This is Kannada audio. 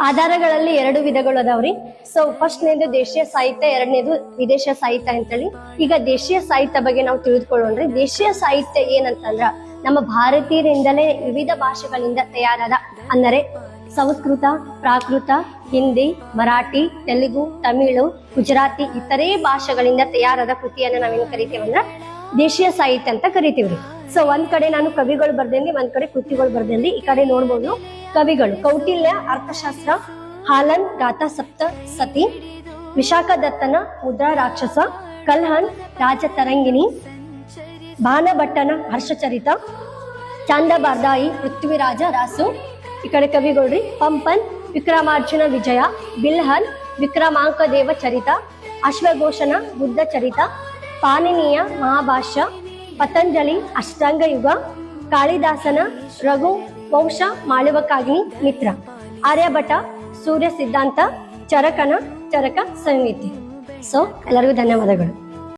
ಆಧಾರಗಳಲ್ಲಿ 2 ವಿಧಗಳು ಅದಾವ್ರಿ. ಸೊ ಫಸ್ಟ್ನೇದು ದೇಶೀಯ ಸಾಹಿತ್ಯ, ಎರಡನೇದು ವಿದೇಶ ಸಾಹಿತ್ಯ ಅಂತೇಳಿ. ಈಗ ದೇಶೀಯ ಸಾಹಿತ್ಯ ಬಗ್ಗೆ ನಾವು ತಿಳಿದುಕೊಳ್ಳೋಣ್ರಿ. ದೇಶೀಯ ಸಾಹಿತ್ಯ ಏನಂತಂದ್ರ ನಮ್ಮ ಭಾರತೀಯರಿಂದಲೇ ವಿವಿಧ ಭಾಷೆಗಳಿಂದ ತಯಾರಾದ, ಅಂದರೆ ಸಂಸ್ಕೃತ, ಪ್ರಾಕೃತ, ಹಿಂದಿ, ಮರಾಠಿ, ತೆಲುಗು, ತಮಿಳು, ಗುಜರಾತಿ ಇತರೆ ಭಾಷೆಗಳಿಂದ ತಯಾರಾದ ಕೃತಿಯನ್ನ ನಾವೇನು ಕರಿತೀವಂದ್ರ ದೇಶೀಯ ಸಾಹಿತ್ಯ ಅಂತ ಕರಿತೀವ್ರಿ. ಸೊ ಒಂದ್ ಕಡೆ ನಾನು ಕವಿಗಳು ಬರ್ದೇನಿ, ಒಂದ್ ಕಡೆ ಕೃತಿಗಳು ಬರ್ದೇನ್ರಿ. ಈ ಕಡೆ ನೋಡ್ಬೋದು ಕವಿಗಳು: ಕೌಟಿಲ್ಯ ಅರ್ಥಶಾಸ್ತ್ರ, ಹಾಲನ್ ಗಾಥಾ ಸಪ್ತ ಸತಿ, ವಿಶಾಖದತ್ತನ ಮುದ್ರಾ ರಾಕ್ಷಸ, ಕಲ್ಹನ್ ರಾಜತರಂಗಿಣಿ, ಬಾಣಭಟ್ಟನ ಹರ್ಷಚರಿತ, ಚಾಂದಬಾರ್ದಾಯಿ ಪೃಥ್ವಿರಾಜ ರಾಸು. ಈ ಕಡೆ ಕವಿಗಳ್ರಿ: ಪಂಪನ್ ವಿಕ್ರಮಾರ್ಜುನ ವಿಜಯ, ಬಿಲ್ಹನ್ ವಿಕ್ರಮಾಂಕ ದೇವ ಚರಿತ, ಅಶ್ವಘೋಷನ ಬುದ್ಧ ಚರಿತ, ಪಾಣಿನಿಯ ಮಹಾಭಾಷ್ಯ, ಪತಂಜಲಿ ಅಷ್ಟಾಂಗ ಯುಗ, ಕಾಳಿದಾಸನ ರಘು ವಂಶ ಮಾಳವಕ್ಕಾಗ್ನಿ ಮಿತ್ರ, ಆರ್ಯಭಟ ಸೂರ್ಯ ಸಿದ್ಧಾಂತ, ಚರಕನ ಚರಕ ಸಂಹಿತೆ. ಸೊ ಎಲ್ಲರಿಗೂ ಧನ್ಯವಾದಗಳು.